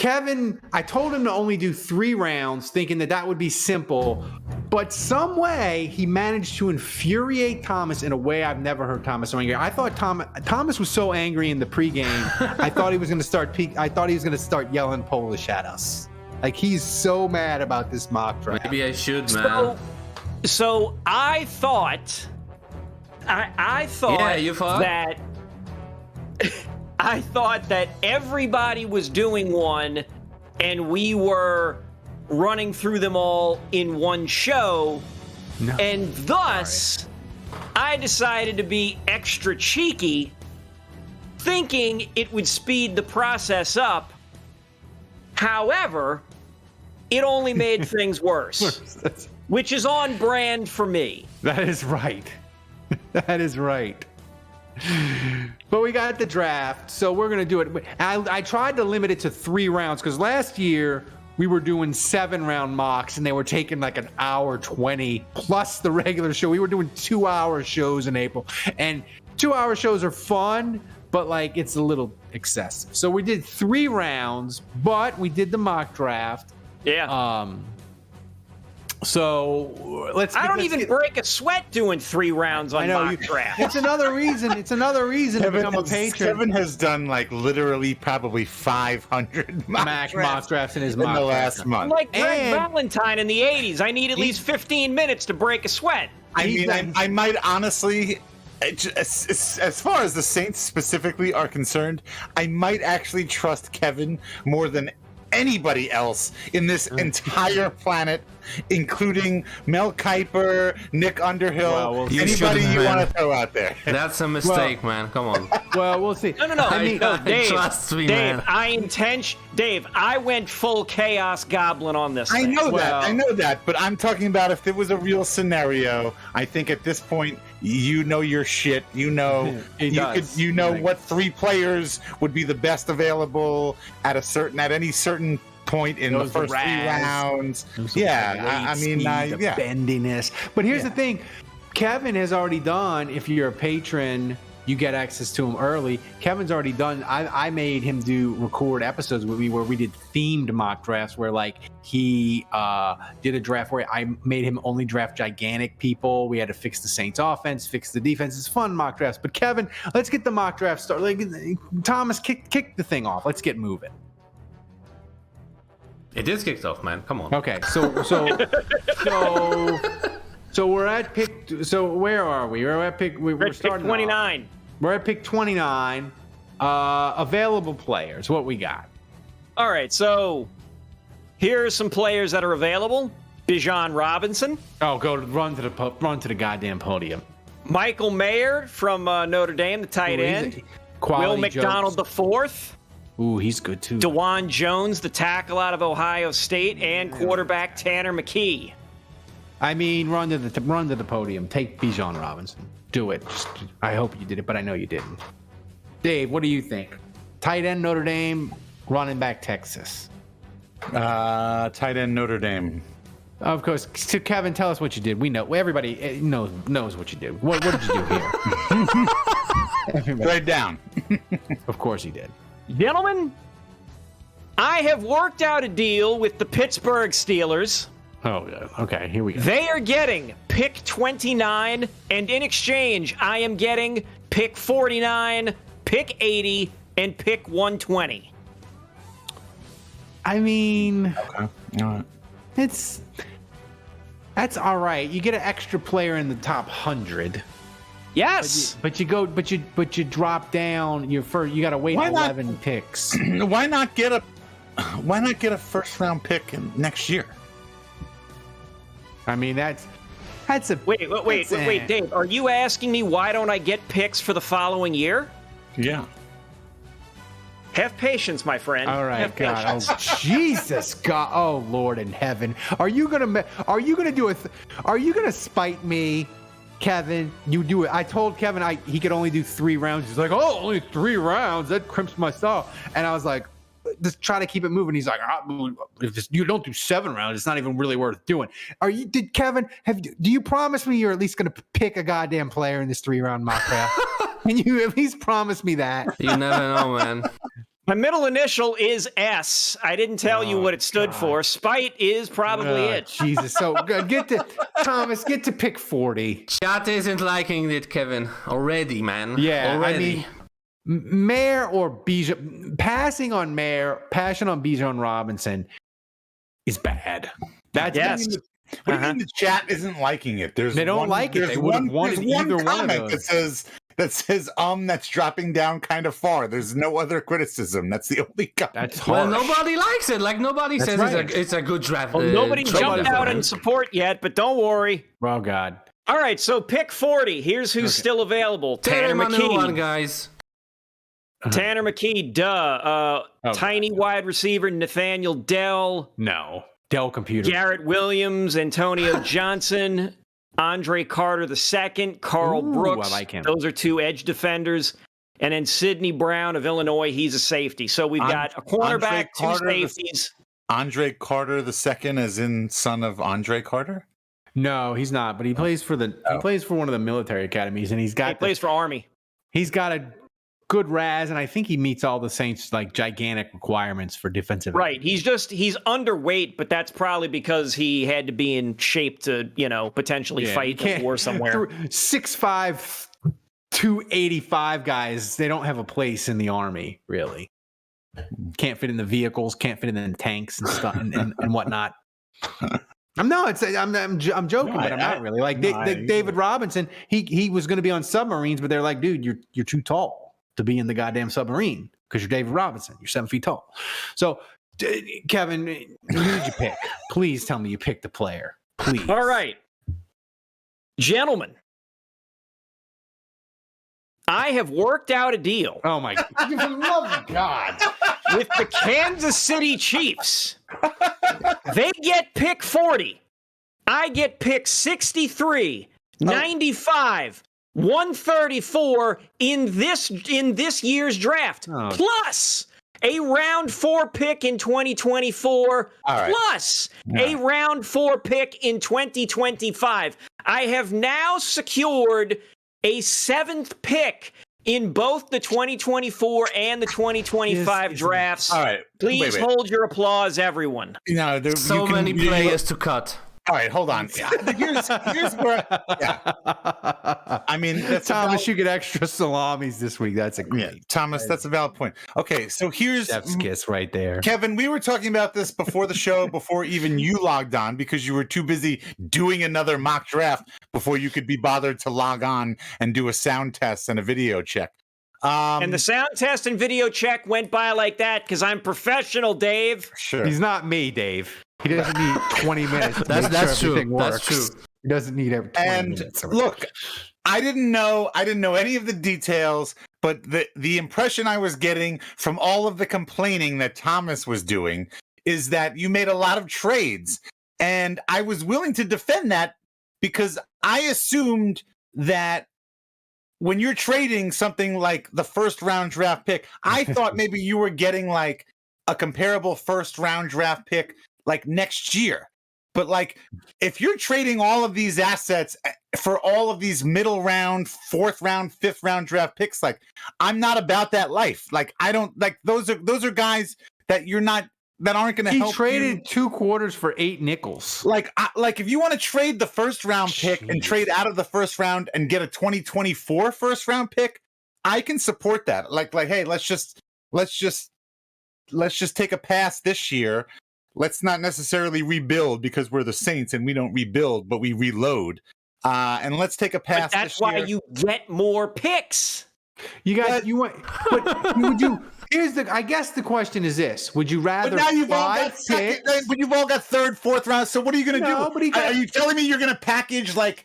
Kevin, I told him to only do 3 rounds, thinking that would be simple. But some way he managed to infuriate Thomas in a way I've never heard Thomas so angry. I thought Thomas was so angry in the pregame. I thought he was going to start yelling Polish at us. Like, he's so mad about this mock draft. Maybe I should, man. So I thought. Yeah, you thought that. I thought that everybody was doing one, and we were running through them all in one show, and thus I decided to be extra cheeky, thinking it would speed the process up. However, it only made things worse, which is on brand for me. That is right. That is right. But we got the draft, so we're going to do it. I tried to limit it to 3 rounds because last year we were doing 7-round mocks and they were taking like an hour 20 plus the regular show. We were doing 2-hour shows in April, and 2-hour shows are fun, but like it's a little excessive. So we did 3 rounds, but we did the mock draft. Yeah. So I don't even break a sweat doing 3 rounds on mock draft. It's another reason. It's another reason to become a patron. Kevin has done like literally probably 500 mock drafts in his in the last month. Like Greg Valentine in the 80s, I need at least 15 minutes to break a sweat. I mean, I might honestly, as far as the Saints specifically are concerned, I might actually trust Kevin more than anybody else in this entire planet, including Mel Kiper, Nick Underhill, anybody you want to throw out there. That's a mistake, man. Come on. Well, we'll see. No. Dave, trust me, Dave, man. Dave, I went full Chaos Goblin on this thing. I know that, but I'm talking about if there was a real sscenario. I think at this point, you know your shit. You know, what 3 players would be the best available at any certain point in the first 3 rounds. Yeah, the bendiness. But here's the thing: Kevin has already done. If you're a patron, you get access to him early. Kevin's already done. I made him record episodes with me where we did themed mock drafts, where like he did a draft where I made him only draft gigantic people. We had to fix the Saints offense, fix the defense. It's fun mock drafts. But Kevin, let's get the mock draft started. Like, Thomas, kick the thing off. Let's get moving. It is kicked off, man. Come on. Okay, so we're at pick. So where are we? We're at pick. We're starting 29. We're at pick 29. Available players. What we got? All right. So here are some players that are available. Bijan Robinson. Oh, run to the goddamn podium. Michael Mayer from Notre Dame, the tight end. Will McDonald the fourth. Ooh, he's good too. DeJuan Jones, the tackle out of Ohio State, and quarterback Tanner McKee. I mean, run to the podium. Take Bijan Robinson. Do it. I hope you did it, but I know you didn't. Dave, what do you think? Tight end Notre Dame, running back Texas. Tight end Notre Dame. Of course. So Kevin, tell us what you did. We know. Everybody knows what you did. What did you do here? Trade down. Of course he did. Gentlemen, I have worked out a deal with the Pittsburgh Steelers. Oh, okay. Here we go. They are getting pick 29, and in exchange, I am getting pick 49, pick 80, and pick 120. I mean, okay. All right. That's all right. You get an extra player in the top 100. Yes, but you drop down your first. You got to wait 11 picks. Why not get a first round pick next year? I mean, that's a wait, Dave. Are you asking me why don't I get picks for the following year? Yeah. Have patience, my friend. All right, God. Oh, Jesus, God. Oh, Lord in heaven. Are you gonna spite me? Kevin, you do it. I told Kevin he could only do 3 rounds. He's like, oh, only 3 rounds. That crimps my style. And I was like, just try to keep it moving. He's like, if you don't do 7 rounds, it's not even really worth doing. Kevin, do you promise me you're at least going to pick a goddamn player in this 3-round mock draft? Can you at least promise me that? You never know, man. My middle initial is S. I didn't tell you what it stood for. Spite is probably it. Jesus, so good. Thomas, get to pick 40. Chat isn't liking it, Kevin. Already, man. Yeah, already. I mean, Mayer or Bijan, passing on Mayer, passion on Bijan Robinson is bad. That's Yes. What do you mean the chat isn't liking it? They don't like it. They would have wanted either one of those. That says that's dropping down kind of far. There's no other criticism. That's the only comment. That's Well, harsh. nobody likes it. Like, nobody That's says right. it's a good draft. Well, nobody trade jumped draft, out man. in support yet, but don't worry. Oh, God. All right, so pick 40. Here's who's still available. Tanner Tell him a new one, McKee. guys. Tanner McKee, tiny wide receiver, Nathaniel Dell. No. Dell Computer. Garrett Williams, Antonio Johnson, Andre Carter II, Carl Ooh, Brooks. I like him. Those are two edge defenders. And then Sidney Brown of Illinois, he's a safety. So we've got a cornerback, two safeties. Andre Carter II, as in son of Andre Carter? No, he's not, but he plays for he plays for one of the military academies, and He plays for Army. he's got a good RAS, and I think he meets all the Saints like gigantic requirements for defensive. Right. He's underweight, but that's probably because he had to be in shape to, potentially fight a war somewhere. 6'5", 285 guys, they don't have a place in the Army, really. Can't fit in the vehicles, can't fit in the tanks and stuff and whatnot. I'm joking, but I'm not really. Like David Robinson, he was going to be on submarines, but they're like, dude, you're too tall to be in the goddamn submarine because you're David Robinson. You're 7 feet tall. So, Kevin, who did you pick? Please tell me you picked the player. Please. All right. Gentlemen, I have worked out a deal Oh, my God. For the love of God. with the Kansas City Chiefs. They get pick 40. I get pick 63, 95, 134 in this year's draft. Oh. Plus a round 4 pick in 2024. right. Plus a round 4 pick in 2025. I have now secured a 7th pick in both the 2024 and the 2025 drafts. All right. Please Wait. hold your applause, everyone. So many players to cut. All right, hold on. Here's where. Yeah. I mean, that's Thomas, you get extra salamis this week. That's a great Thomas, that's a valid point. Okay, so here's chef's kiss right there. Kevin. We were talking about this before the show, before even you logged on, because you were too busy doing another mock draft before you could be bothered to log on and do a sound test and a video check. And the sound test and video check went by like that because I'm professional, Dave. Sure. He's not me, Dave. He doesn't need 20 minutes. To That's make sure true. everything That's works. true. He doesn't need every 20 And minutes. look, I didn't know any of the details, but the impression I was getting from all of the complaining that Thomas was doing is that you made a lot of trades. And I was willing to defend that because I assumed that when you're trading something like the first round draft pick, I thought maybe you were getting like a comparable first round draft pick like next year. But like, if you're trading all of these assets for all of these middle round, 4th round, 5th round draft picks, like I'm not about that life. Like I don't like those are guys that aren't going to help. He traded 2 quarters for 8 nickels. Like if you want to trade the first round pick and trade out of the first round and get a 2024 first round pick, I can support that. Like hey, let's just take a pass this year. Let's not necessarily rebuild because we're the Saints and we don't rebuild, but we reload. And let's take a pass. But that's this why year. you get more picks. You guys, but would you? I guess the question is this: would you rather? But now you've all 5 got second, picks? but you've all got 3rd, 4th round. So what are you going to No, but do? Are you telling me you're going to package like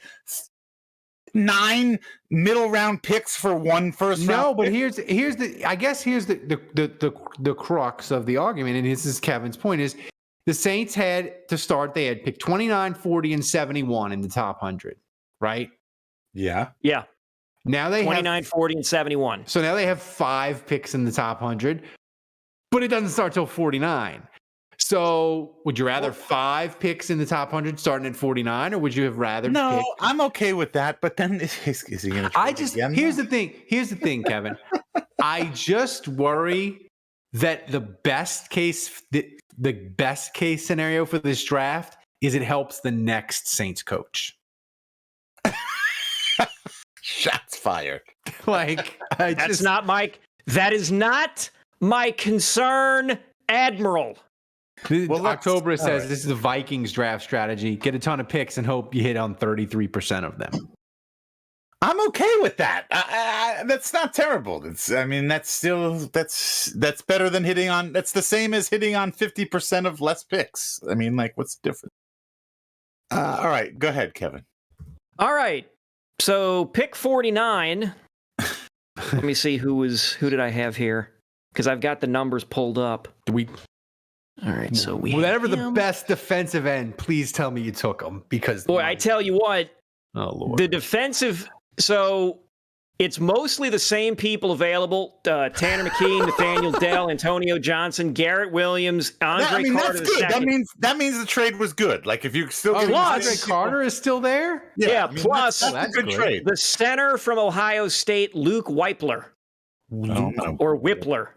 9 middle round picks for 1 first round? No, but pick? here's the crux of the argument, and this is Kevin's point: is the Saints had to start. They had picked 29, 40, and 71 in the top 100, right? Yeah. Yeah. Now they 29, 40, and 71. So now they have 5 picks in the top 100, but it doesn't start till 49. So would you rather 5 picks in the top 100 starting at 49, or would you have rather? No, picked... I'm okay with that. But then is he going to? Here's the thing, Kevin. I just worry that the best case scenario for this draft is it helps the next Saints coach. Shots fired. Like That is not my concern, Admiral. October says right. this is the Vikings draft strategy. Get a ton of picks and hope you hit on 33% of them. I'm okay with that. That's not terrible. That's better than hitting on. That's the same as hitting on 50% of less picks. I mean, like, what's the difference? All right, go ahead, Kevin. All right. So pick 49. Let me see who did I have here? Because I've got the numbers pulled up. All right, so whatever the best defensive end, please tell me you took him because boy, I tell you what, Lord. The defensive. So it's mostly the same people available: Tanner McKee, Nathaniel Dell, Antonio Johnson, Garrett Williams, Andre Carter. That's good. That means the trade was good. Like if you still get Andre Carter is still there. Yeah. Plus, that's a good trade. The center from Ohio State, Luke Weipler, or Whippler.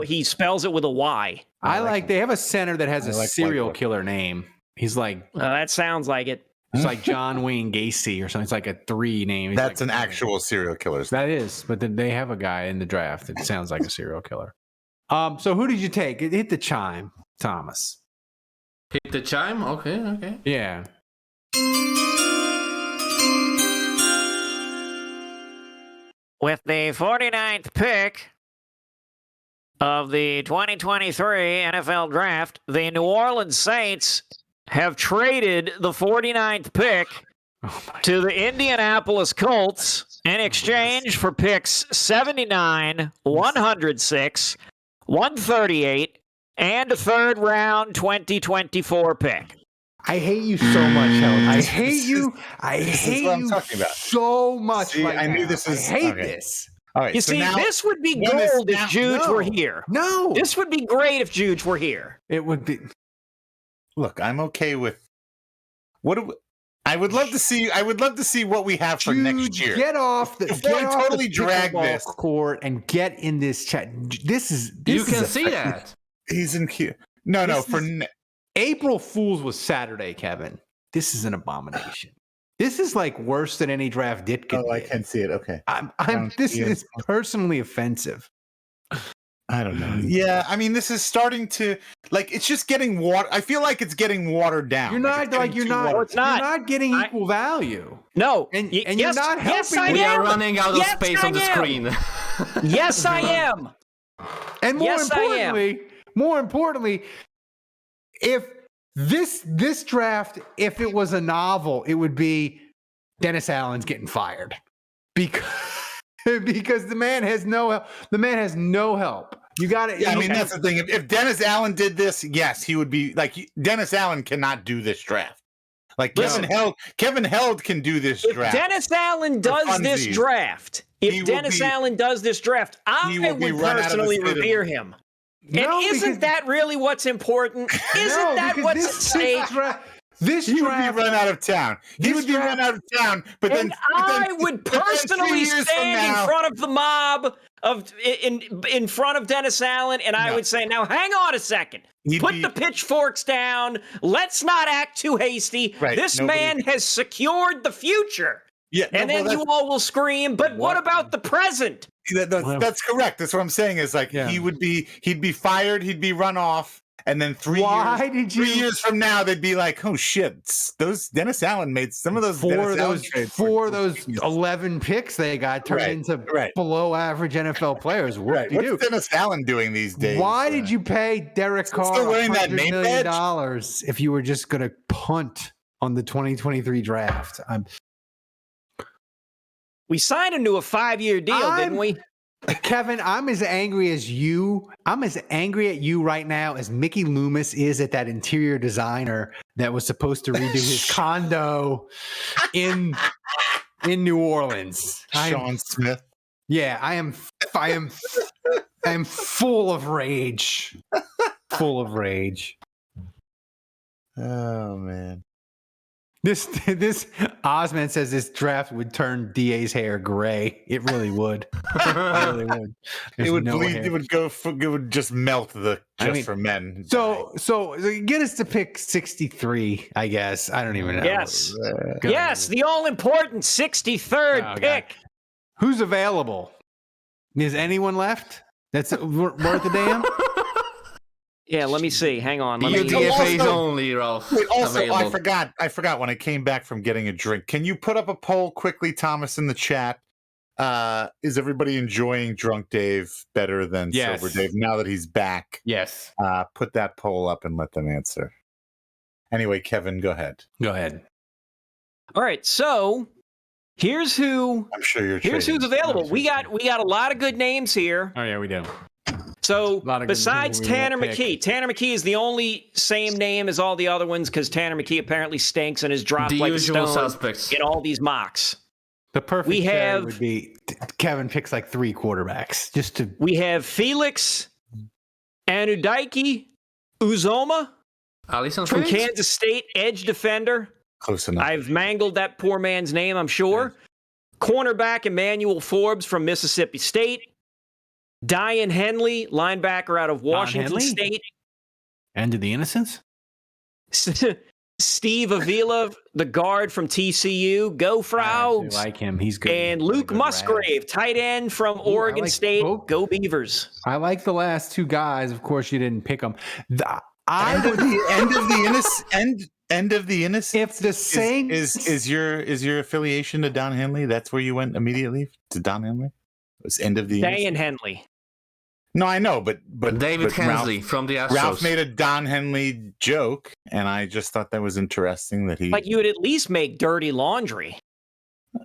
He spells it with a Y. They have a center that has a serial killer name. He's like that sounds like it. It's like John Wayne Gacy or something. It's like a 3 name. He's That's an actual serial killer. That is, but then they have a guy in the draft that sounds like a serial killer. So who did you take? Hit the chime, Thomas. Hit the chime? Okay. Yeah. With the 49th pick of the 2023 NFL Draft, the New Orleans Saints have traded the 49th pick to the Indianapolis Colts in exchange for picks 79, 106, 138, and a third-round 2024 pick. I hate you so much, Helen. I hate you. I hate what I'm you talking about. so much. See, right I knew now. this is. I hate okay. this. All right. You so see, now, this would be gold if Juge were here. No. This would be great if Juge were here. It would be. Look, I'm okay with. I would love to see. I would love to see what we have for next year. Get off the. Before get I off totally the drag pickleball this court and get in this chat. This is. You can see that. He's in here. No. April Fool's was Saturday, Kevin. This is an abomination. This is like worse than any draft Ditka. Oh, I can see it. Okay. This is personally offensive. I don't know. Yeah, I mean, this is starting to it's just getting water. I feel like it's getting watered down. You're not getting equal value. No, and you're not helping. Yes, I We am. are running out of space on the screen. Yes, I am. And more importantly, if this draft, if it was a novel, it would be Dennis Allen's getting fired because the man has no help. The man has no help. You got it. Yeah, I mean that's the thing. If Dennis Allen did this, yes, he would be Dennis Allen cannot do this draft. Like Kevin Held can do this draft. Dennis Allen does this draft. If Dennis Allen does this draft, I would personally revere him. And isn't that really what's important? Isn't that what's at stake? He would be run out of town. He would be run out of town. But then I would personally stand in front of the mob in front of Dennis Allen, and I would say, "Now, hang on a second. Put the pitchforks down. Let's not act too hasty. Right. This man has secured the future." Yeah, and then you all will scream, "But what about the present?" That's correct. That's what I'm saying. Is he'd be fired. He'd be run off. And then 3 years from now, they'd be like, "Oh shit! Those Dennis Allen made some of those four of those 11 picks they got turned into below average NFL players." What's Dennis Allen doing these days? Why did you pay Derek Carr $100 million if you were just going to punt on the 2023 draft? We signed him to a 5-year deal, didn't we? Kevin, I'm as angry as you. I'm as angry at you right now as Mickey Loomis is at that interior designer that was supposed to redo his condo in New Orleans. Sean Smith. Yeah, I am full of rage. Full of rage. Oh man. This Osman says this draft would turn DA's hair gray. It really would. It really would. There's It would no bleed. hair. It would go. It would just melt for men. So get us to pick 63. I guess I don't even know. Yes. Yes, the all-important 63rd pick. God. Who's available? Is anyone left? That's worth a damn. Yeah, let me see. Hang on. Let The me. DFA's only, Ralph. Wait, also, available. I forgot when I came back from getting a drink. Can you put up a poll quickly, Thomas, in the chat? Is everybody enjoying Drunk Dave better than Yes. Sober Dave now that he's back? Yes. Put that poll up and let them answer. Anyway, Kevin, go ahead. Go ahead. All right, so here's who. I'm sure you're. Here's who's available. We got a lot of good names here. Oh yeah, we do. So lot of good besides names we Tanner won't McKee, Tanner McKee is the only same name as all the other ones because Tanner McKee apparently stinks and has dropped The like a usual stone suspects. in all these mocks. The perfect We carry have- would be Kevin picks like 3 quarterbacks just to. We have Felix Anudaiki Uzoma Allison from Felix? Kansas State, edge defender. Close enough. I've mangled that poor man's name, I'm sure. Cornerback Emmanuel Forbes from Mississippi State. Diane Henley, linebacker out of Washington Henley? State. End of the innocence. Steve Avila, the guard from TCU. Go I Frogs. like him. He's good. And He's Luke good Musgrave, tight end from Oregon like State. both. Go Beavers. I like the last 2 guys. Of course, you didn't pick them. End of the innocence. End of the innocence. If the Saints is your affiliation to Don Henley? That's where you went immediately to Don Henley. It was end of the innocence. Diane Henley. No, I know, but David but Hensley from the Astros. Ralph made a Don Henley joke, and I just thought that was interesting that he. Like you would at least make dirty laundry.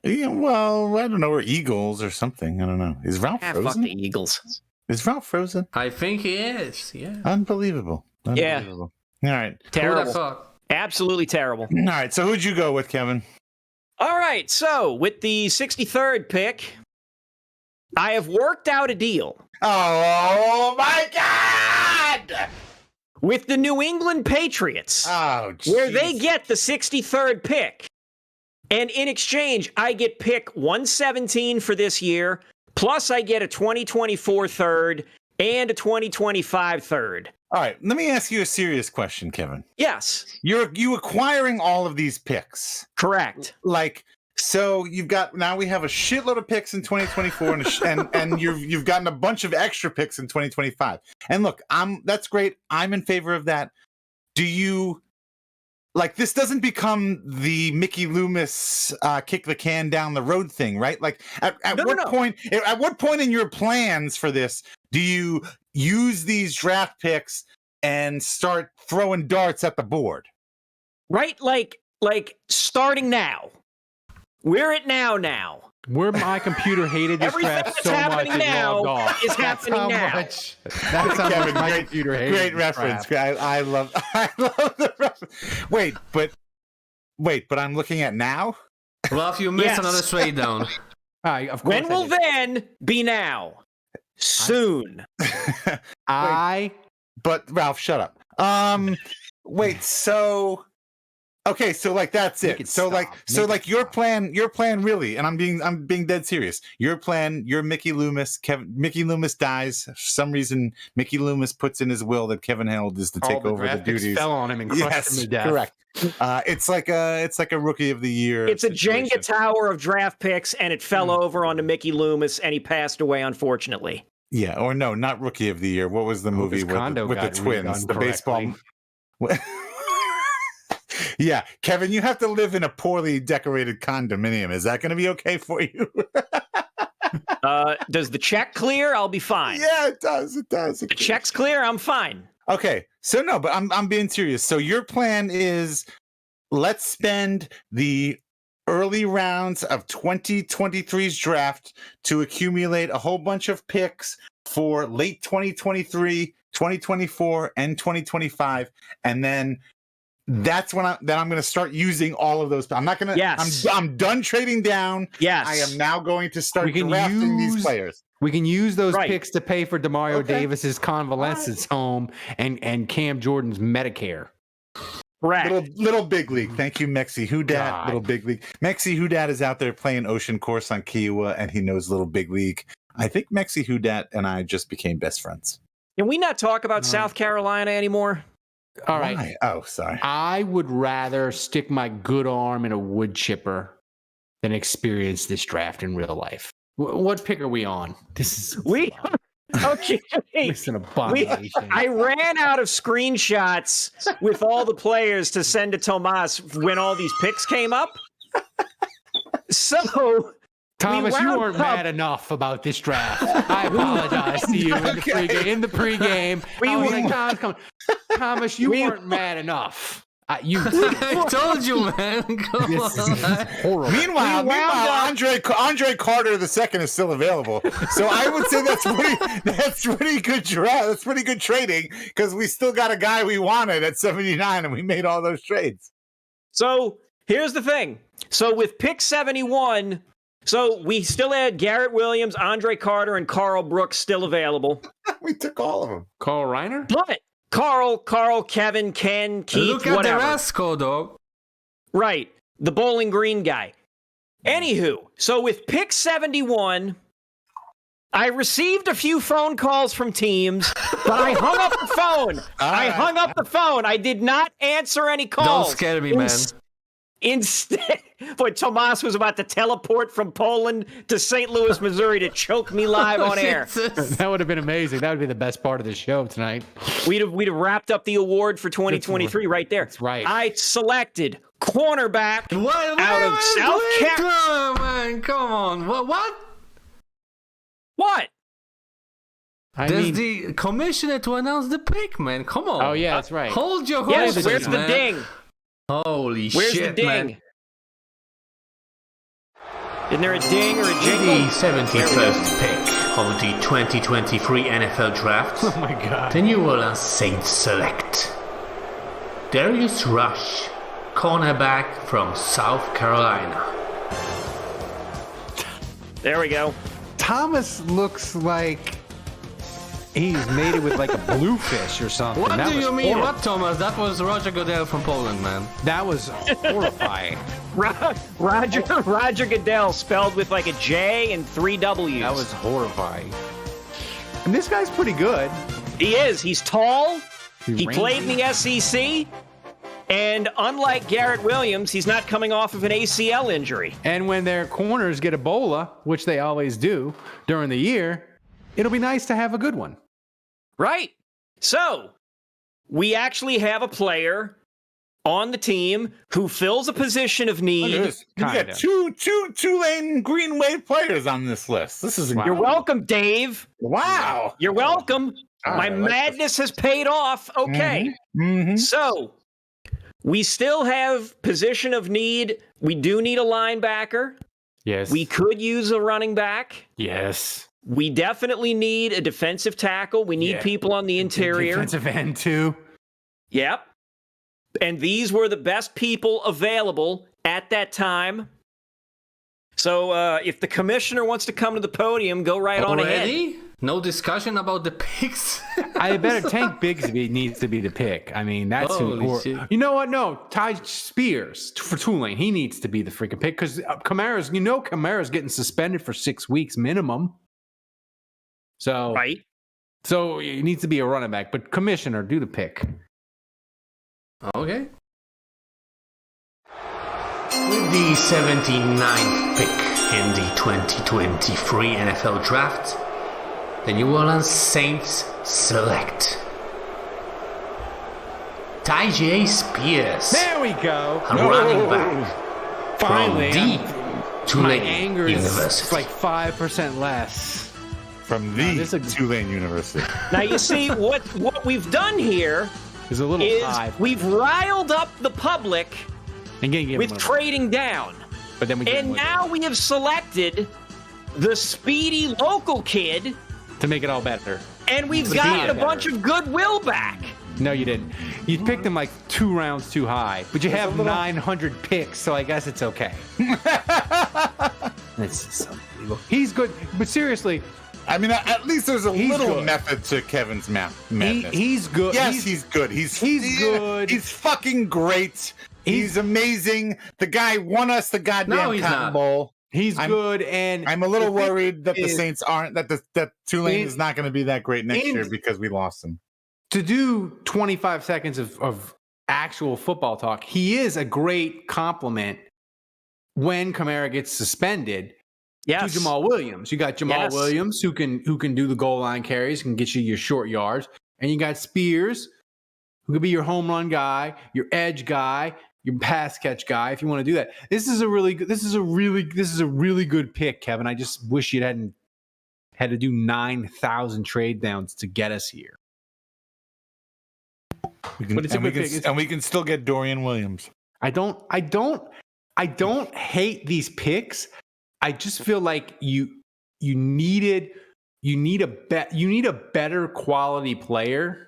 Yeah, well, I don't know, or Eagles or something. I don't know. Is Ralph Fuck frozen? the Eagles. Is Ralph frozen? I think he is. Yeah. Unbelievable. Yeah. All right. Who would have Terrible. thought? Absolutely terrible. All right. So who'd you go with, Kevin? All right, so with the 63rd pick, I have worked out a deal Oh my God! with the New England Patriots Oh, where they jeez. get the 63rd pick. And in exchange, I get pick 117 for this year, plus I get a 2024 third and a 2025 third. All right. Let me ask you a serious question, Kevin. Yes, You acquiring all of these picks, correct. like. So now we have a shitload of picks in 2024 and you've gotten a bunch of extra picks in 2025. And look, that's great. I'm in favor of that. Do you like this doesn't become the Mickey Loomis kick the can down the road thing, right? Like at what point in your plans for this do you use these draft picks and start throwing darts at the board? Right? Like starting now. We're at now. where my computer hated this Everything draft that's so much happening it now logged off. is happening now. That's how Kevin, much my great- computer hated Great this reference. draft. I love the reference. Wait, but I'm looking at now. Ralph, you missed Yes. another trade down. Of course When I will did. then be now? Soon. But Ralph, shut up. Wait. So, okay. So like that's Make it. it So stop. like your plan really, and I'm being dead serious. Your plan. You're Mickey Loomis. Mickey Loomis dies. For some reason, Mickey Loomis puts in his will that Kevin Held is to All take the over the draft picks duties. fell on him and crushed him to death. correct. It's like a rookie of the year. It's a situation. Jenga tower of draft picks, and it fell over onto Mickey Loomis, and he passed away, unfortunately. Yeah, or no, not rookie of the year. What was the Hope movie his condo with the got twins, redone the baseball? Yeah, Kevin, you have to live in a poorly decorated condominium. Is that going to be okay for you? Does the check clear? I'll be fine. Yeah, it does. It does. The check's clear. I'm fine. Okay, so no, but I'm being serious. So your plan is let's spend the early rounds of 2023's draft to accumulate a whole bunch of picks for late 2023, 2024, and 2025, and then that's when I'm going to start using all of those. I'm not going to. Yes. I'm done trading down. Yes. I am now going to start We can drafting these use- players. We can use those Right. picks to pay for Demario Okay. Davis's convalescence home and Cam Jordan's Medicare. Correct. Little big league. Thank you, Mexi Who Dat. God. Little big league. Mexi Who Dat is out there playing Ocean Course on Kiowa, and he knows Little Big League. I think Mexi Who Dat and I just became best friends. Can we not talk about South Carolina anymore? All right. Why? Oh, sorry. I would rather stick my good arm in a wood chipper than experience this draft in real life. What pick are we on? This is Okay. it's an abomination. I ran out of screenshots with all the players to send to Tomas when all these picks came up. So, Thomas, you wound weren't up- mad enough about this draft. I apologize to you in the pregame. Thomas, you weren't mad enough. I told you, man. Come This on. is horrible. Meanwhile, Andre Carter II is still available. So I would say that's pretty good draft. That's pretty good trading because we still got a guy we wanted at 79, and we made all those trades. So here's the thing. So with pick 71, so we still had Garrett Williams, Andre Carter, and Carl Brooks still available. We took all of them. Carl Reiner? But Carl, Kevin, Ken, Keith, Look at whatever. the Rasco, dog. Right. The Bowling Green guy. Anywho, so with pick 71, I received a few phone calls from teams, but I hung up the phone. Hung up the phone. I did not answer any calls. Don't scare me, man. Instead, boy, Tomas was about to teleport from Poland to St. Louis, Missouri to choke me live on air. Jesus. That would have been amazing. That would be the best part of the show tonight. We'd have wrapped up the award for 2023 right there. That's right. I selected cornerback What? out of South Carolina. Come on, man. Come on. What? What? I There's mean, the commissioner to announce the pick, man. Come on. oh yeah, that's right. Hold your Yes, horses, where's the man. ding? Holy Where's shit, the ding? man. Isn't there a ding or a The jingle? 71st pick of the 2023 NFL Draft. Oh my God. The New Orleans Saints select Darius Rush, cornerback from South Carolina. There we go. Thomas looks like he's made it with like a bluefish or something. What That do was you mean? horrible. What, Thomas? That was Roger Goodell from Poland, man. That was horrifying. Roger Goodell spelled with like a J and 3 W's. That was horrifying. And this guy's pretty good. He is. He's tall. He's He played in rangy. the SEC. And unlike Garrett Williams, he's not coming off of an ACL injury. And when their corners get Ebola, which they always do during the year, it'll be nice to have a good one. Right. So, we actually have a player on the team who fills a position of Look at need. this. We Kinda. got two Tulane Green Wave players on this list. This is Wow. You're welcome, Dave. Wow. You're welcome. My I like madness has paid off. Okay. Mm-hmm. So, we still have position of need. We do need a linebacker. Yes. We could use a running back. Yes. We definitely need a defensive tackle. We need Yeah. people on the interior. Defensive end too. Yep. And these were the best people available at that time. So if the commissioner wants to come to the podium, go right on ahead. Already? No discussion about the picks? I better Tank Bigsby needs to be the pick. I mean, that's Holy shit. You know what? No, Ty Spears for Tulane. He needs to be the freaking pick because Kamara's getting suspended for 6 weeks minimum. So Right. So it needs to be a running back. But commissioner, do the pick. Okay. With the 79th pick in the 2023 NFL Draft, the New Orleans Saints select Tyjae Spears, There we go. a running back Finally, from the my Tulane anger is University. like 5% less. From the this is- Tulane University. Now you see what we've done here There's a little is high. we've riled up the public And getting him with one. trading down. But then we get And him one now we have selected the speedy local kid, to make it all better. and we've To gotten be a better. bunch of goodwill back. No, you didn't. You picked him like 2 rounds too high, but you have 900 picks, so I guess it's okay. It's just unbelievable. He's good, but seriously, I mean, at least there's a He's little good. method to Kevin's madness. He's good. Yes, he's good. He's good. He's fucking great. He's amazing. The guy won us the goddamn No, he's Cotton not. Bowl. He's good, and I'm a little the thing worried that the is, Saints aren't. That Tulane is not going to be that great next and- year because we lost him. to do 25 seconds of actual football talk, he is a great compliment when Kamara gets suspended Yes. to Jamal Williams. You got Jamal Yes. Williams who can do the goal line carries, can get you your short yards, and you got Spears who could be your home run guy, your edge guy, your pass catch guy if you want to do that. This is a really good pick, Kevin. I just wish you hadn't had to do 9,000 trade downs to get us here. But it's a good pick. And we can still get Dorian Williams. I don't hate these picks. I just feel like you need a better quality player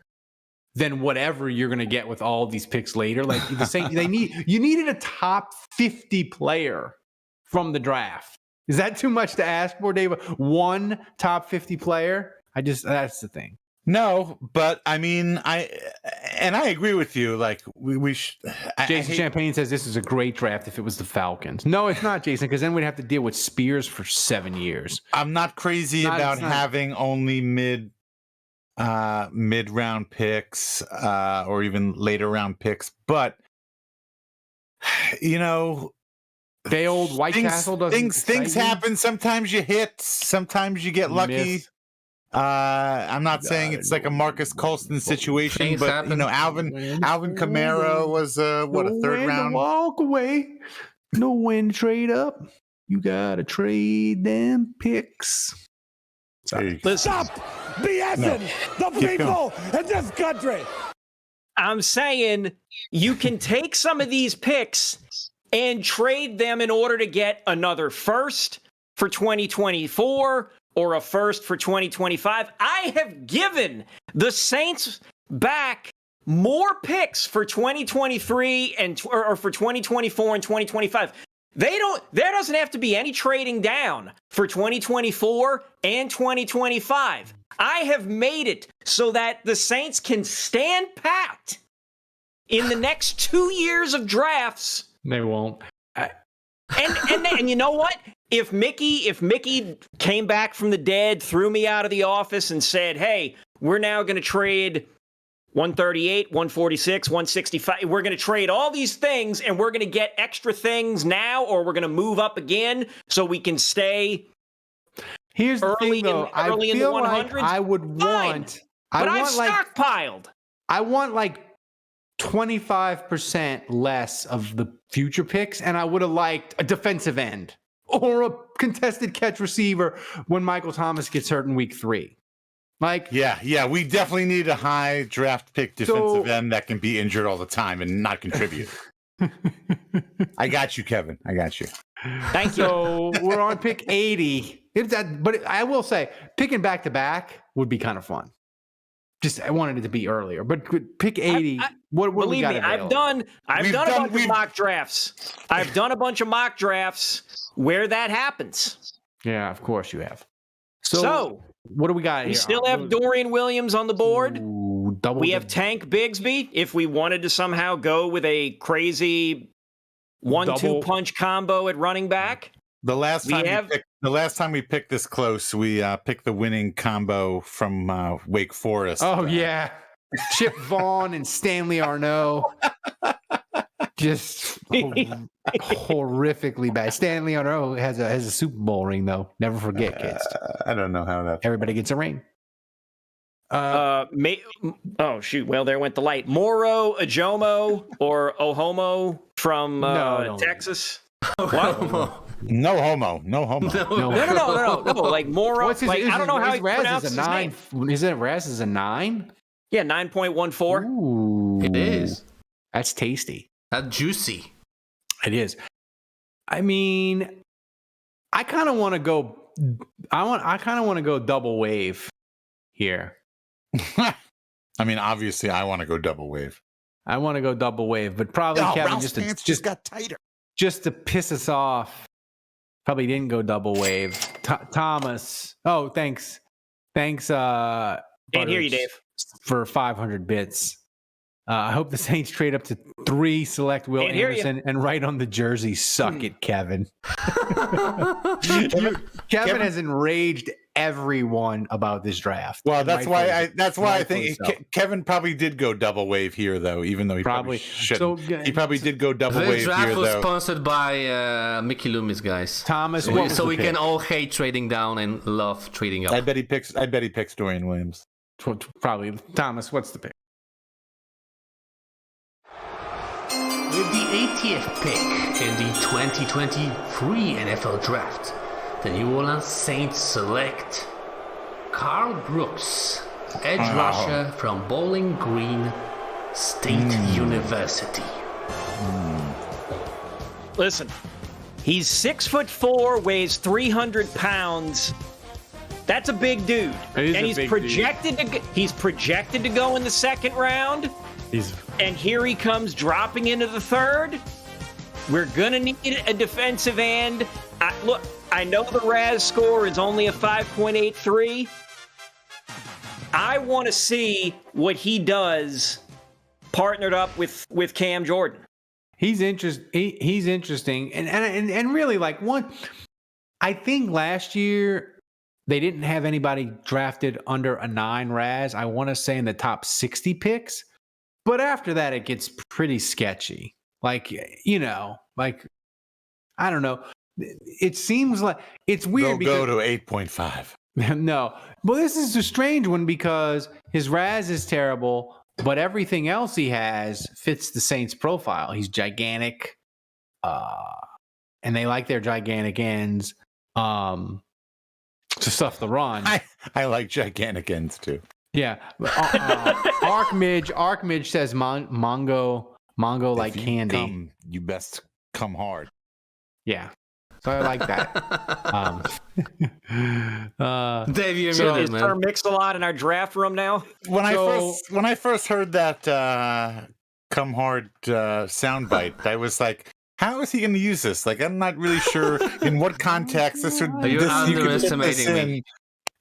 than whatever you're going to get with all of these picks later. Like the same, you needed a top 50 player from the draft. Is that too much to ask for, Dave? One top 50 player? That's the thing. No, but I mean, I agree with you. Like we Jason Champagne says this is a great draft if it was the Falcons. No, it's not, Jason, because then we'd have to deal with Spears for 7 years. I'm not crazy about having only mid round picks or even later round picks, but you know, They old White Castle doesn't things happen. Sometimes you hit, sometimes you get lucky. Miss. I'm not saying it's like a Marcus Colston situation, Things but happen. you know, Alvin Kamara was a third round. Walk away. No when to trade up. You gotta trade them picks. Listen, Stop BSing the Keep people in this country. I'm saying you can take some of these picks and trade them in order to get another first for 2024 or a first for 2025. I have given the Saints back more picks for 2023 or for 2024 and 2025. There doesn't have to be any trading down for 2024 and 2025. I have made it so that the Saints can stand pat in the next 2 years of drafts. They won't. And you know what? If Mickey came back from the dead, threw me out of the office and said, "Hey, we're now going to trade 138, 146, 165. We're going to trade all these things and we're going to get extra things now, or we're going to move up again so we can stay." Here's the Early thing, though. in- I early in the feel like 100s? I would Fine. want. But I I've want like stockpiled. I want like 25% less of the future picks, and I would have liked a defensive end or a contested catch receiver when Michael Thomas gets hurt in week 3. Like, Yeah, we definitely need a high draft pick defensive end that can be injured all the time and not contribute. I got you, Kevin. I got you. Thank you. so we're on pick 80. But I will say, picking back to back would be kind of fun. Just I wanted it to be earlier, but pick 80. What we Believe got me, available? I've done a bunch of mock drafts. I've done a bunch of mock drafts where that happens. Yeah, of course you have. So what do we got we here? still have Dorian Williams on the board. Ooh, double We have Tank Bigsby. If we wanted to somehow go with a crazy 1-2 Double. punch combo at running back, The last time we picked this close, we picked the winning combo from Wake Forest. Oh yeah, Chip Vaughn and Stanley Arnaud. Just horrifically bad. Stanley Arnaud has a Super Bowl ring though. Never forget, kids. I don't know how that. Everybody gets a ring. oh shoot! Well, there went the light. Moro Ajomo or Ohomo from No. Texas. What? No homo. No. No. Like Moro. What's his, Like I don't know how he Raz pronounces is a his 9. name. Is it Raz is a 9? Yeah, 9.14. Ooh, It is. That's tasty. That's juicy. It is. I mean, I kind of want to go. I kind of want to go double wave here. I mean, obviously, I want to go double wave. I want to go double wave, but probably Kevin Ralph's pants just got tighter. just to piss us off. Probably didn't go double wave. Thomas. Oh, thanks. Thanks, Can't hear you, Butters, Dave. for 500 bits. I hope the Saints trade up to 3, select Will Can't hear you. Anderson, and write on the jersey, suck it, Kevin. Kevin has enraged everyone about this draft. Well, And that's why rightfully I think so. Kevin probably did go double wave here, though. Even though he probably shouldn't. So, He probably did go double This wave draft here, was though. sponsored by Mickey Loomis, guys. Thomas, So, what we, was so the we pick? can all hate trading down and love trading up. I bet he picks Dorian Williams. Probably. Thomas, what's the pick? With the 80th pick in the 2023 NFL Draft, the New Orleans Saints select Carl Brooks, edge rusher from Bowling Green State University. Listen, he's 6'4", weighs 300 pounds. That's a big dude, He's and a he's big projected to go in the second round. And here he comes dropping into the third. We're gonna need a defensive end. I know the RAS score is only a 5.83. I want to see what he does partnered up with Cam Jordan. He's interesting, and really like one. I think last year they didn't have anybody drafted under a 9 RAS. I want to say in the top 60 picks, but after that it gets pretty sketchy. Like I don't know. It seems like it's weird. They'll go to 8.5. No, well, this is a strange one because his RAS is terrible, but everything else he has fits the Saints' profile. He's gigantic, and they like their gigantic ends to stuff the run. I like gigantic ends too. Yeah, Archmidge says Mongo like If you candy. come, you best come hard. Yeah, so I like that. Dave, you're So- muted, Is man. term mixed a lot in our draft room now? When I first heard that come hard soundbite, I was like, how is he going to use this? Like, I'm not really sure in what context this would. You're you could fit this underestimating me. in.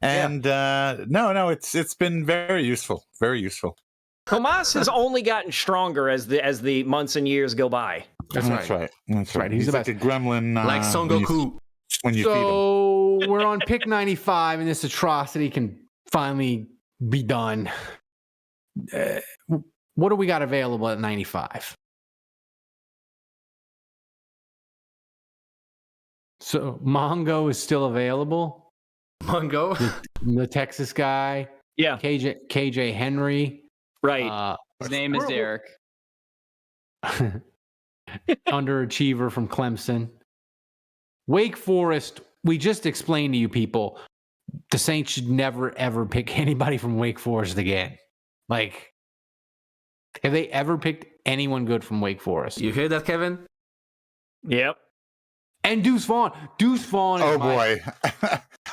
And no, it's been very useful, very useful. Tomas has only gotten stronger as the months and years go by. That's right. That's right. He's He's the like a gremlin, Like Son Goku. when you feed him. So we're on pick 95, and this atrocity can finally be done. What do we got available at 95? So Mongo is still available. Mongo. The Texas guy, Yeah, KJ Henry. right. His name is Derek. Underachiever from Clemson. Wake Forest, we just explained to you people, the Saints should never, ever pick anybody from Wake Forest again. Like, have they ever picked anyone good from Wake Forest? You hear that, Kevin? Yep. And Deuce Vaughn. Deuce Vaughn is Oh boy,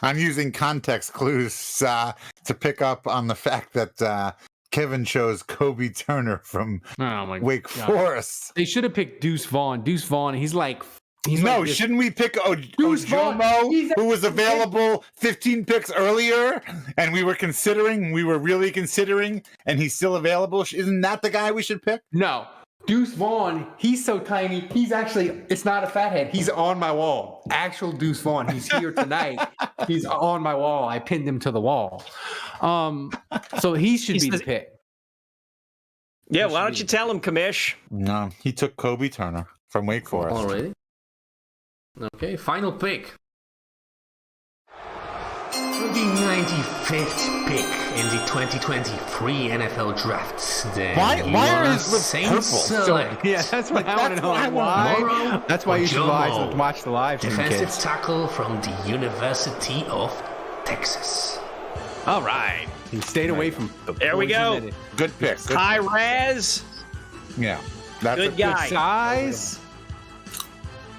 I'm using context clues to pick up on the fact that Kevin chose Kobe Turner from Oh my Wake God. Forest. They should have picked Deuce Vaughn. Deuce Vaughn, he's like this- Shouldn't we pick Deuce Vaughn, Ojomo, he's who was available 15 picks earlier, and we were really considering, and he's still available? Isn't that the guy we should pick? No. Deuce Vaughn, he's so tiny. He's actually, it's not a fathead. He's on my wall. Actual Deuce Vaughn. He's here tonight. He's on my wall. I pinned him to the wall. So he should be the pick. Yeah, why don't you tell him, Kamish? No, he took Kobe Turner from Wake Forest. Already? Okay, final pick. For the 95th pick in the 2023 NFL Draft, the Why New are Orleans his lips Saints purple? select Yeah, that's what I want to know. what I Why? Morrow That's why you should Ojomo, watch the live stream, defensive kids. tackle from the University of Texas. All right. He stayed away from the There we poison go. that it- Good pick. Good, High Raz. yeah. That's Good a guy. Size.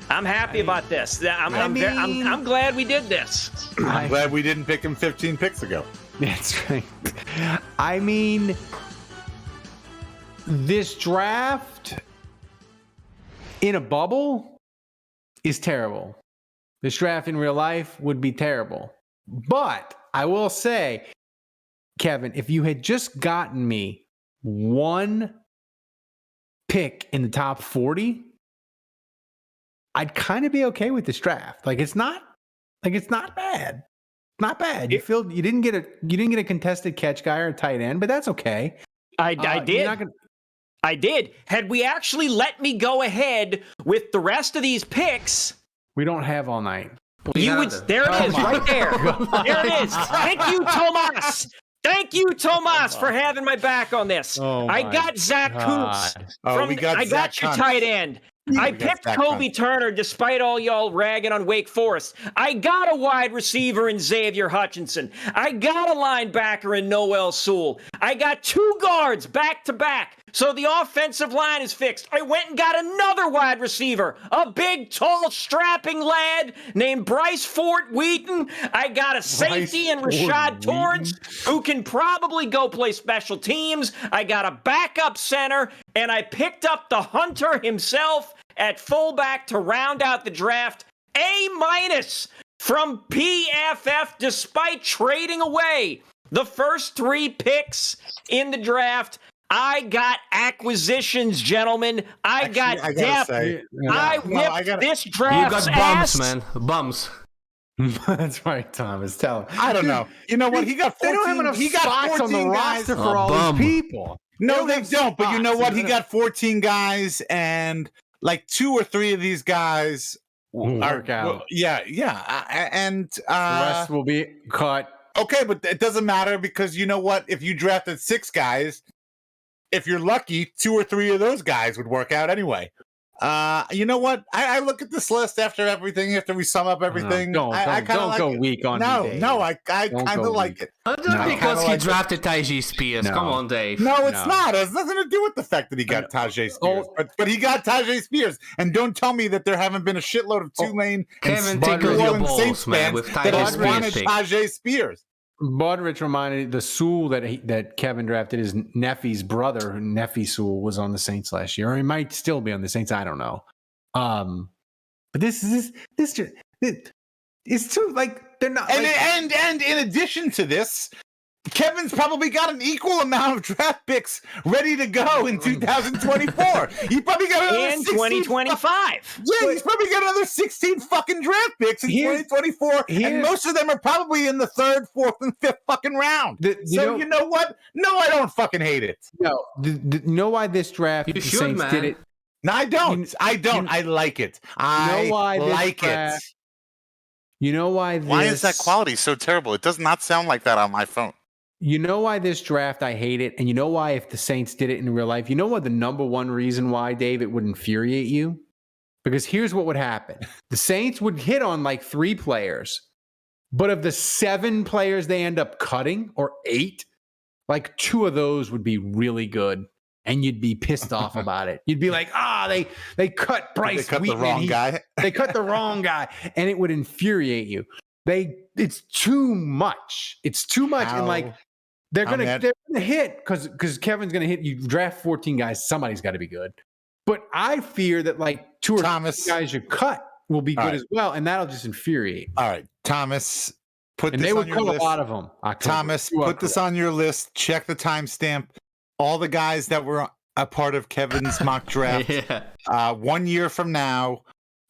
I'm happy about this. I'm mean- glad we did this. I'm glad we didn't pick him 15 picks ago. That's right. I mean, this draft in a bubble is terrible. This draft in real life would be terrible. But I will say, Kevin, if you had just gotten me one pick in the top 40, I'd kind of be okay with this draft. Like it's not bad. Not bad. You didn't get a contested catch guy or a tight end, but that's okay. I did. I did. Had we actually let me go ahead with the rest of these picks, we don't have all night. You would. There it is, right there. There it is. Thank you, Tomas. Thank you, Tomas, for having my back on this. I got Zach Kuntz. I got your tight end. I picked Kobe Turner despite all y'all ragging on Wake Forest. I got a wide receiver in Xavier Hutchinson. I got a linebacker in Noel Sewell. I got 2 guards back to back. So the offensive line is fixed. I went and got another wide receiver, a big, tall, strapping lad named Bryce Fort Wheaton. I got a safety in Rashad Torrance, who can probably go play special teams. I got a backup center, and I picked up the Hunter himself at fullback to round out the draft. A- from PFF, despite trading away the first 3 picks in the draft. I got acquisitions, gentlemen. I got depth. I whipped this draft's You got bums, ass. man. Bums. That's right, Thomas. Tell him. I don't know. You know what? He got 14. They don't have enough he got spots 14 on the guys. roster for all these people. No, they don't. But you know what? He got 14 guys, and like 2 or 3 of these guys work out. Yeah. And the rest will be cut. Okay, but it doesn't matter because you know what? If you drafted 6 guys, if you're lucky, 2 or 3 of those guys would work out anyway. You know what? I look at this list after we sum up everything. Don't go weak on me, Dave. No, I kind of like it. Just because he drafted Tyjae Spears. Come on, Dave. No, it's not. It has nothing to do with the fact that he got Tyjae Spears. But he got Tyjae Spears. And don't tell me that there haven't been a shitload of Tulane and New Orleans Saints fans that have wanted Tyjae Spears. Budrich reminded the Sewell that Kevin drafted his Neffy's brother. Neffy Sewell was on the Saints last year, or he might still be on the Saints. I don't know. But this it's too like they're not. And in addition to this, Kevin's probably got an equal amount of draft picks ready to go in 2024. He probably got another in 2025. Yeah, he's probably got another 16 fucking draft picks in 2024, and most of them are probably in the 3rd, 4th, and 5th fucking round. You know what? No, I don't fucking hate it. No, you know why this draft the Saints did it? No, I don't. I like it. I like it. You know why? Why is that quality so terrible? It does not sound like that on my phone. You know why this draft I hate it, and you know why if the Saints did it in real life, you know what the number one reason why, Dave, it would infuriate you? Because here's what would happen. The Saints would hit on like 3 players, but of the 7 players they end up cutting, or 8, like 2 of those would be really good, and you'd be pissed off about it. You'd be like, they cut Bryce Wheaton. They cut the wrong guy. They cut the wrong guy, and it would infuriate you. It's too much. It's too much, and like they're gonna hit because Kevin's gonna hit. You draft 14 guys, somebody's got to be good. But I fear that like 2 or 3 guys you cut will be good as well, and that'll just infuriate. All right, Thomas, put and this they on would your cut list. a lot of them. Thomas, put this on your list. Check the timestamp. All the guys that were a part of Kevin's mock draft. 1 year from now.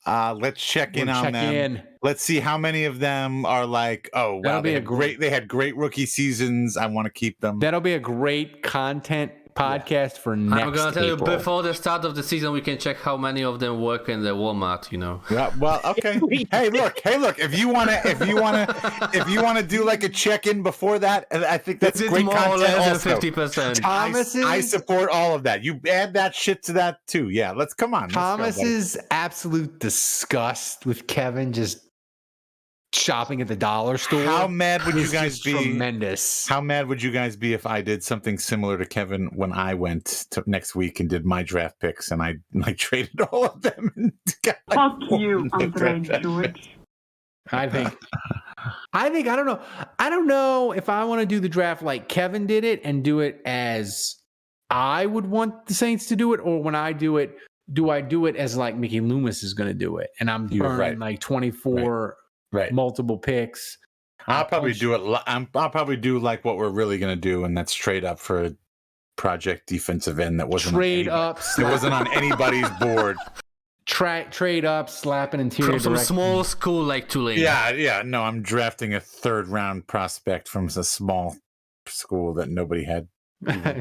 Let's check in on them. Let's see how many of them are like, oh wow, they had great rookie seasons. I want to keep them. That'll be a great content podcast for next I'm gonna tell April. you, before the start of the season, we can check how many of them work in the Walmart. You know. Yeah. Well, okay. Hey, look. If you wanna do like a check-in before that, I think that's it's great more content. Or also, less than 50%. I support all of that. You add that shit to that too. Yeah. Come on. Thomas's absolute disgust with Kevin just shopping at the dollar store. How mad would you guys be? Tremendous. How mad would you guys be if I did something similar to Kevin when I went to next week and did my draft picks and I traded all of them? And got Fuck you, Andre George. I think I don't know. I don't know if I want to do the draft like Kevin did it and do it as I would want the Saints to do it, or when I do it, do I do it as like Mickey Loomis is going to do it, and I'm burning like 24. Right. Multiple picks. I'll probably do it. I'll probably do like what we're really gonna do, and that's trade up for a project defensive end that wasn't Trade up. It wasn't on anybody's board. Trade up, slap an interior From some director. small school like Tulane. Yeah. No, I'm drafting a 3rd round prospect from a small school that nobody had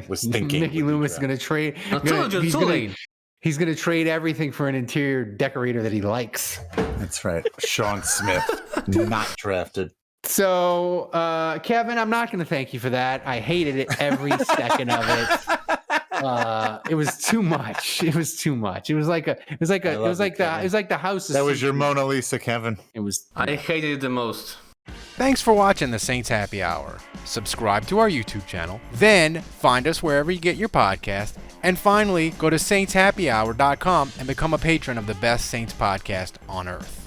was thinking. Mickey Loomis is going to trade. I told you, Tulane. He's going to trade everything for an interior decorator that he likes. That's right. Sean Smith, not drafted. So, Kevin, I'm not going to thank you for that. I hated it every second of it. It was too much. It was like the house. That was your Mona Lisa, Kevin. It was. I hated it the most. Thanks for watching the Saints Happy Hour. Subscribe to our YouTube channel, then find us wherever you get your podcast, and finally go to saintshappyhour.com and become a patron of the best Saints podcast on earth.